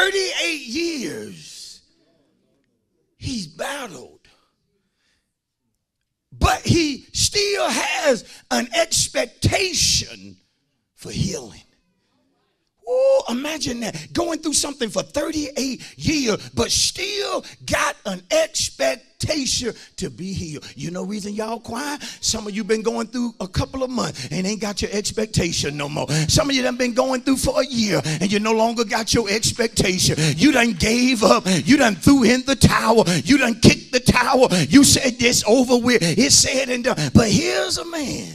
38 years he's battled. But he still has an expectation for healing. Oh, imagine that. Going through something for 38 years, but still got an expectation to be healed. You know reason y'all quiet? Some of you been going through a couple of months and ain't got your expectation no more. Some of you done been going through for a year and you no longer got your expectation. You done gave up. You done threw in the towel. You done kicked the towel. You said this over with. It's said and done. But here's a man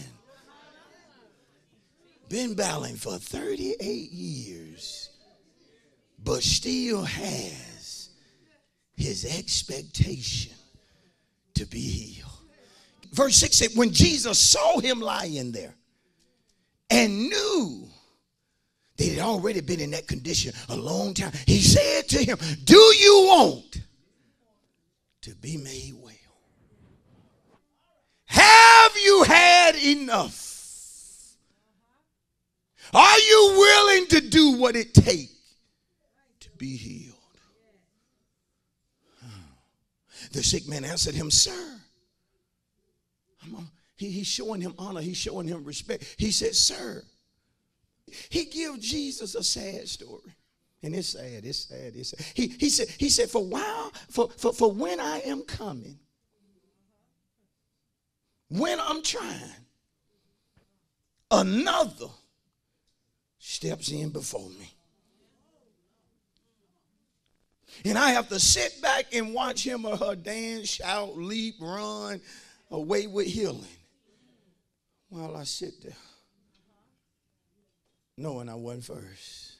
been battling for 38 years, but still has his expectation to be healed. Verse 6 said, when Jesus saw him lying there and knew that he had already been in that condition a long time, he said to him, do you want to be made well? Have you had enough? Are you willing to do what it takes to be healed? The sick man answered him, sir. He's showing him honor. He's showing him respect. He said, sir. He gave Jesus a sad story. And it's sad, it's sad, it's sad. He said, for when I am coming, when I'm trying, another steps in before me. And I have to sit back and watch him or her dance, shout, leap, run away with healing while I sit there knowing I wasn't first.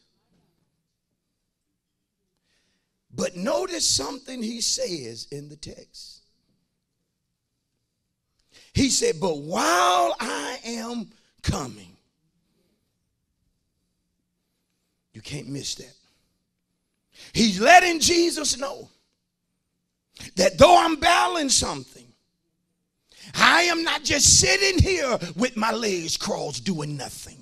But notice something he says in the text. He said, but while I am coming, you can't miss that. He's letting Jesus know that though I'm battling something, I am not just sitting here with my legs crossed doing nothing.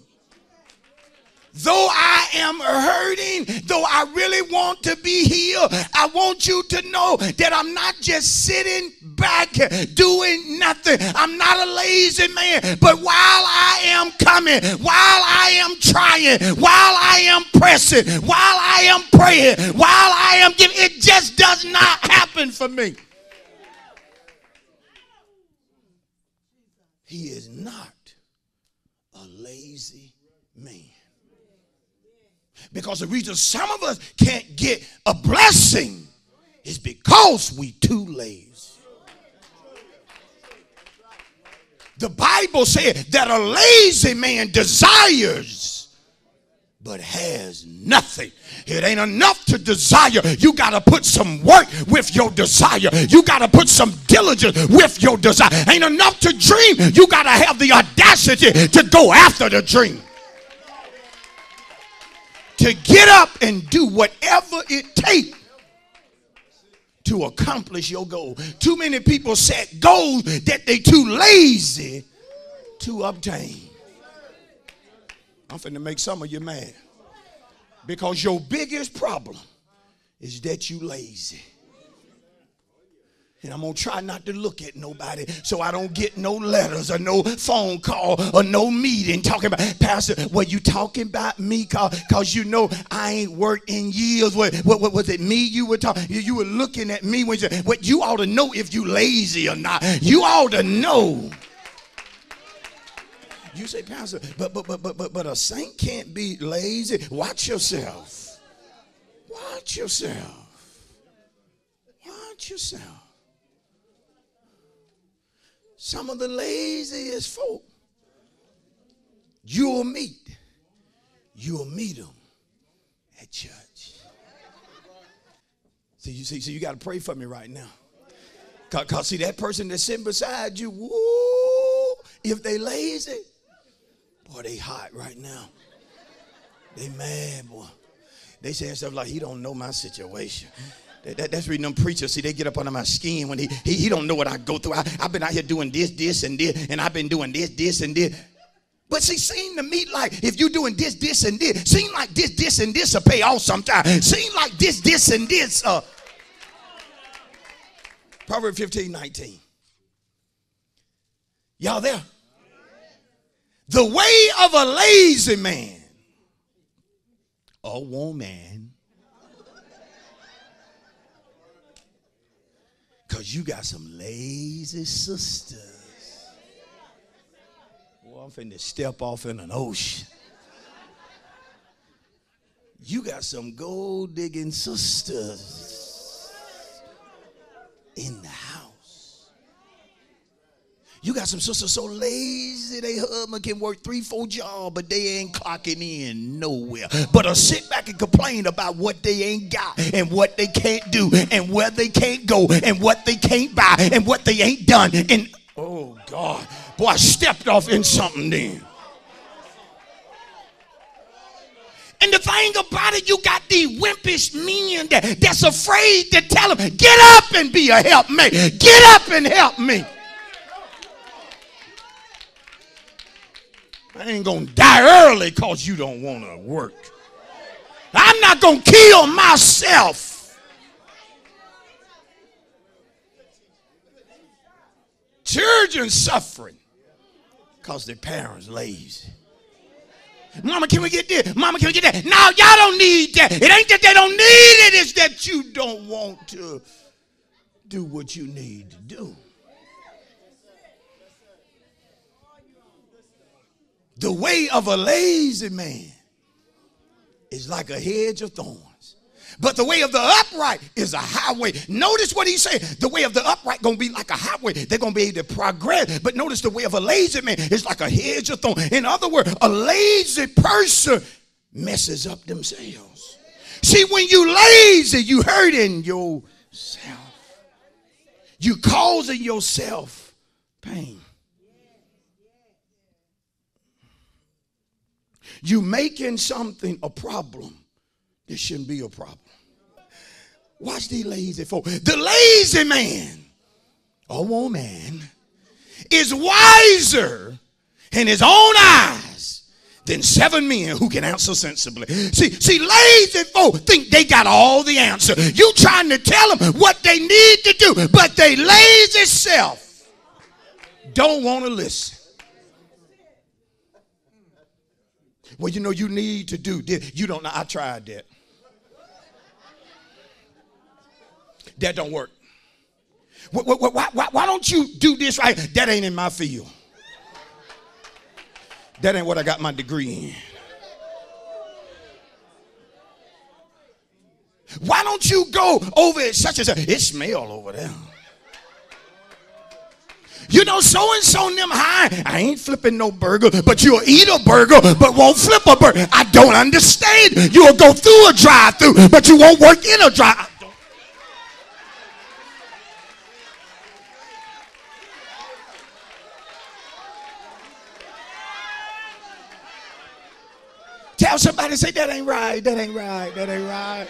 Though I am hurting, though I really want to be healed, I want you to know that I'm not just sitting back doing nothing. I'm not a lazy man, but while I am coming, while I am trying, while I am pressing, while I am praying, while I am giving, it just does not happen for me. He is not a lazy man. Because the reason some of us can't get a blessing is because we too lazy. The Bible said that a lazy man desires but has nothing. It ain't enough to desire. You got to put some work with your desire. You got to put some diligence with your desire. Ain't enough to dream. You got to have the audacity to go after the dream. To get up and do whatever it takes to accomplish your goal. Too many people set goals that they too lazy to obtain. I'm finna make some of you mad. Because your biggest problem is that you lazy. And I'm going to try not to look at nobody so I don't get no letters or no phone call or no meeting talking about, Pastor, were you talking about me? Because you know I ain't worked in years. What was it me you were talking? You were looking at me when you said, what you ought to know if you lazy or not. You ought to know. You say, Pastor, but a saint can't be lazy. Watch yourself. Watch yourself. Watch yourself. Some of the laziest folk you'll meet them at church. So you got to pray for me right now. Because see, that person that's sitting beside you, woo, if they lazy, boy, they hot right now. They mad, boy. They saying stuff like, he don't know my situation. That's reading them preachers. See, they get up under my skin when he don't know what I go through. I've been out here doing this, and this, and I've been doing this, and this. But see, seem to me like if you're doing this, this, and this, seem like this, and this will pay off sometime. Seem like this, and this. Proverbs 15:19. Y'all there? The way of a lazy man or woman, because you got some lazy sisters. Boy, I'm finna step off in an ocean. You got some gold digging sisters in the house. You got some sisters so lazy they husband can work 3-4 jobs, but they ain't clocking in nowhere. But sit back and complain about what they ain't got and what they can't do and where they can't go and what they can't buy and what they ain't done. And oh God, boy, I stepped off in something then. And the thing about it, you got these wimpish men that's afraid to tell them, get up and be a helpmate. Get up and help me. I ain't going to die early because you don't want to work. I'm not going to kill myself. Children suffering because their parents lazy. Mama, can we get this? Mama, can we get that? No, y'all don't need that. It ain't that they don't need it. It's that you don't want to do what you need to do. The way of a lazy man is like a hedge of thorns. But the way of the upright is a highway. Notice what he said. The way of the upright going to be like a highway. They're going to be able to progress. But notice the way of a lazy man is like a hedge of thorns. In other words, a lazy person messes up themselves. See, when you lazy, you hurting yourself. You causing yourself pain. You making something a problem that shouldn't be a problem. Watch these lazy folk. The lazy man or woman is wiser in his own eyes than 7 men who can answer sensibly. See, lazy folk think they got all the answer. You trying to tell them what they need to do, but they lazy self don't want to listen. Well, you know, you need to do this. You don't know. I tried that. That don't work. Why don't you do this right? That ain't in my field. That ain't what I got my degree in. Why don't you go over it such as it smell over there? You know, so-and-so in them high, I ain't flipping no burger, but you'll eat a burger, but won't flip a burger. I don't understand. You'll go through a drive-through, but you won't work in a drive. Tell somebody, say, that ain't right, that ain't right, that ain't right.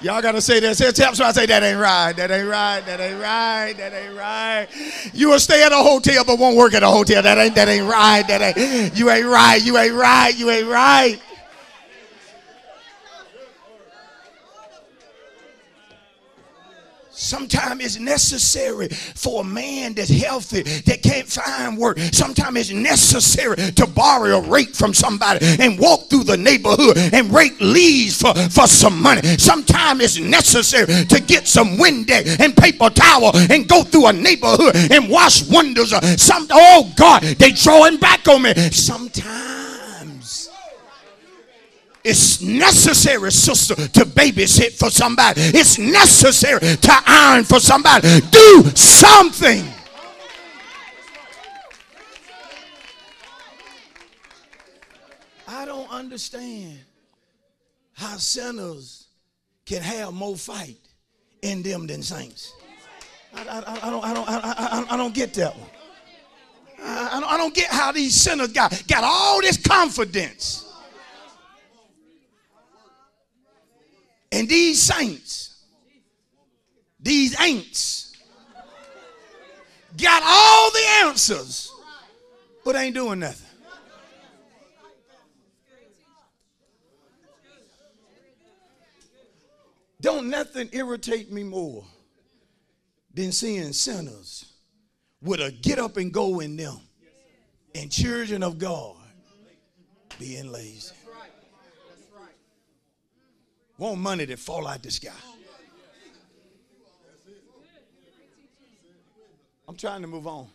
Y'all got to say that. Tell somebody, say, that ain't right, that ain't right, that ain't right, that ain't right. You will stay at a hotel but won't work at a hotel. That ain't right, that ain't, you ain't right, you ain't right, you ain't right. Sometimes it's necessary for a man that's healthy, that can't find work. Sometimes it's necessary to borrow a rake from somebody and walk through the neighborhood and rake leaves for some money. Sometimes it's necessary to get some Windex and paper towel and go through a neighborhood and wash windows. Oh God, they drawing back on me. Sometimes it's necessary, sister, to babysit for somebody. It's necessary to iron for somebody. Do something. I don't understand how sinners can have more fight in them than saints. I don't get that one. I don't get how these sinners got all this confidence. And these saints, these ain'ts, got all the answers, but ain't doing nothing. Don't nothing irritate me more than seeing sinners with a get up and go in them and children of God being lazy. Want money that fall out the sky. I'm trying to move on.